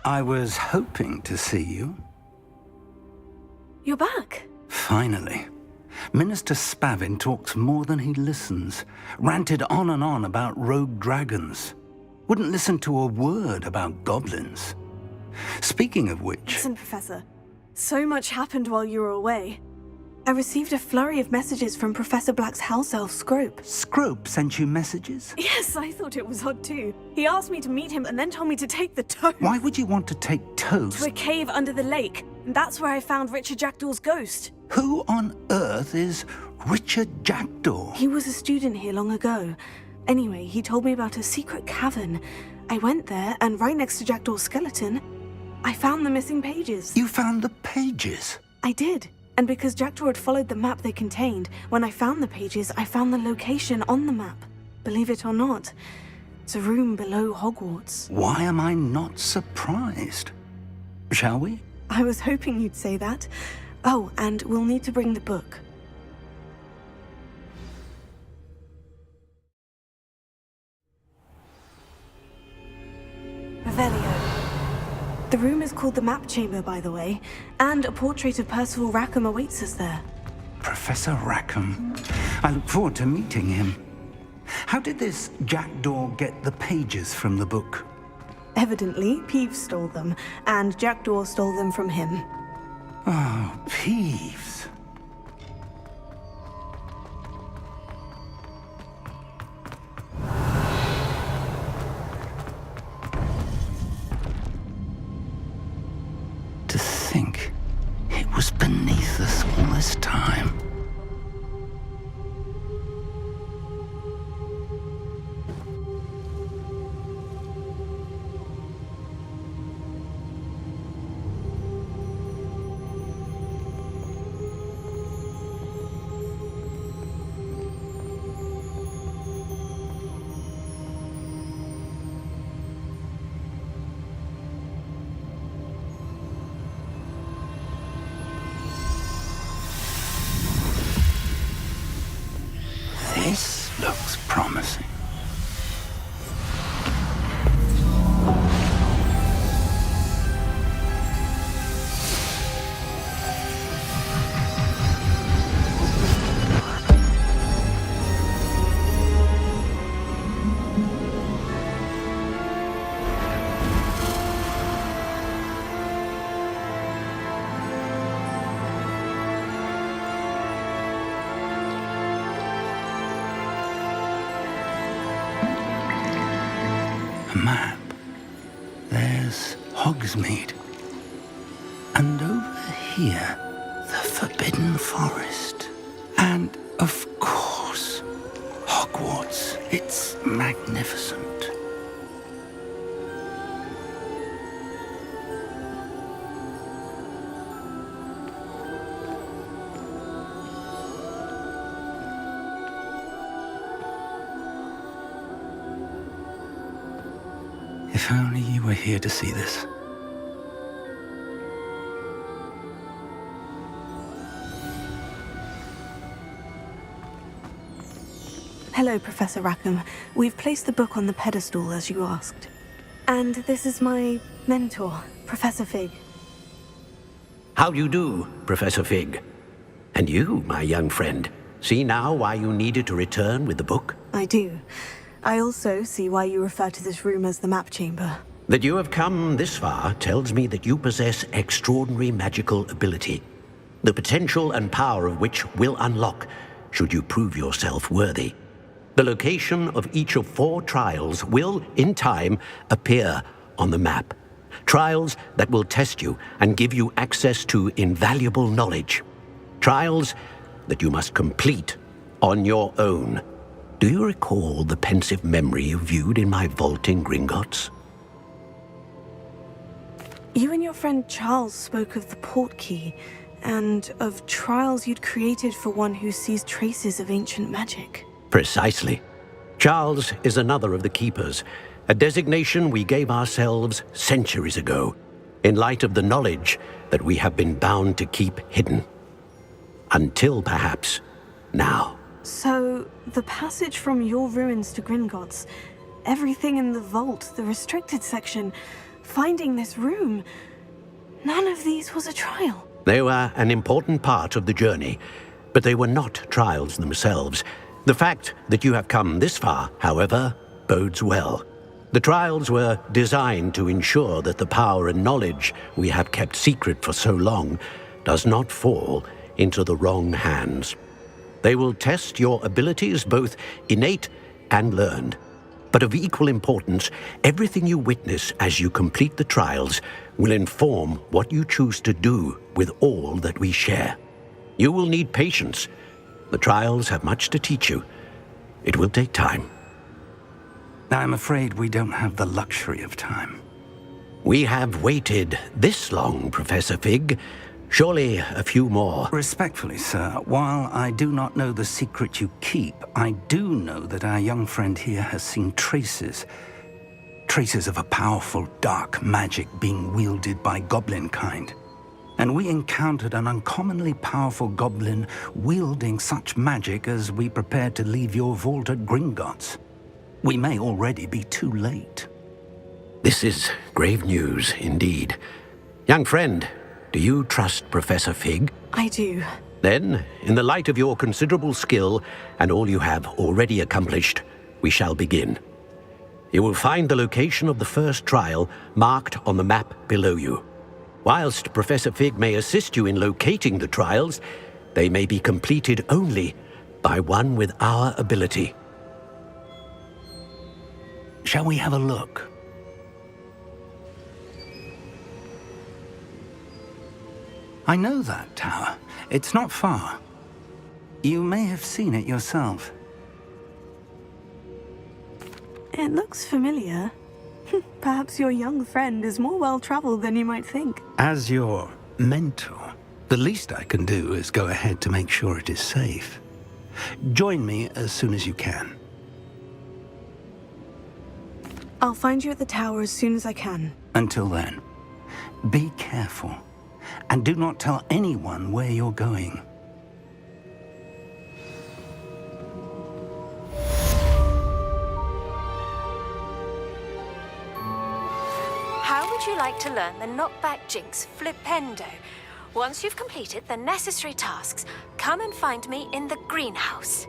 I was hoping to see you. You're back. Finally. Minister Spavin talks more than he listens. Ranted on and on about rogue dragons. Wouldn't listen to a word about goblins. Speaking of which... Listen, Professor. So much happened while you were away. I received a flurry of messages from Professor Black's house elf, Scrope. Scrope sent you messages? Yes, I thought it was odd too. He asked me to meet him and then told me to take the toad. Why would you want to take toads? To a cave under the lake. And that's where I found Richard Jackdaw's ghost. Who on earth is Richard Jackdaw? He was a student here long ago. Anyway, he told me about a secret cavern. I went there, and right next to Jackdaw's skeleton, I found the missing pages. You found the pages? I did. And because Jackdaw had followed the map they contained, when I found the pages, I found the location on the map. Believe it or not, it's a room below Hogwarts. Why am I not surprised? Shall we? I was hoping you'd say that. Oh, and we'll need to bring the book. Revelio. The room is called the Map Chamber, by the way, and a portrait of Percival Rackham awaits us there. Professor Rackham. I look forward to meeting him. How did this Jackdaw get the pages from the book? Evidently, Peeves stole them, and Jackdaw stole them from him. Oh, Peeves. To think it was beneath us all this time. This looks promising. Map. There's Hogsmeade. And over here, the Forbidden Forest. And, of course, Hogwarts. It's magnificent. If only you were here to see this. Hello, Professor Rackham. We've placed the book on the pedestal as you asked. And this is my mentor, Professor Fig. How do you do, Professor Fig? And you, my young friend, see now why you needed to return with the book? I do. I also see why you refer to this room as the Map Chamber. That you have come this far tells me that you possess extraordinary magical ability, the potential and power of which will unlock should you prove yourself worthy. The location of each of 4 trials will, in time, appear on the map. Trials that will test you and give you access to invaluable knowledge. Trials that you must complete on your own. Do you recall the pensive memory you viewed in my vault in Gringotts? You and your friend Charles spoke of the portkey, and of trials you'd created for one who sees traces of ancient magic. Precisely. Charles is another of the Keepers, a designation we gave ourselves centuries ago, in light of the knowledge that we have been bound to keep hidden. Until, perhaps, now. So, the passage from your ruins to Gringotts, everything in the vault, the restricted section, finding this room. None of these was a trial. They were an important part of the journey, but they were not trials themselves. The fact that you have come this far, however, bodes well. The trials were designed to ensure that the power and knowledge we have kept secret for so long does not fall into the wrong hands. They will test your abilities, both innate and learned. But of equal importance, everything you witness as you complete the trials will inform what you choose to do with all that we share. You will need patience. The trials have much to teach you. It will take time. I'm afraid we don't have the luxury of time. We have waited this long, Professor Fig. Surely a few more. Respectfully, sir, while I do not know the secret you keep, I do know that our young friend here has seen traces of a powerful dark magic being wielded by goblin kind. And we encountered an uncommonly powerful goblin wielding such magic as we prepared to leave your vault at Gringotts. We may already be too late. This is grave news indeed. Young friend, do you trust Professor Fig? I do. Then, in the light of your considerable skill and all you have already accomplished, we shall begin. You will find the location of the first trial marked on the map below you. Whilst Professor Fig may assist you in locating the trials, they may be completed only by one with our ability. Shall we have a look? I know that tower. It's not far. You may have seen it yourself. It looks familiar. Perhaps your young friend is more well-traveled than you might think. As your mentor, the least I can do is go ahead to make sure it is safe. Join me as soon as you can. I'll find you at the tower as soon as I can. Until then, be careful, and do not tell anyone where you're going. How would you like to learn the knockback jinx flipendo? Once you've completed the necessary tasks, come and find me in the greenhouse.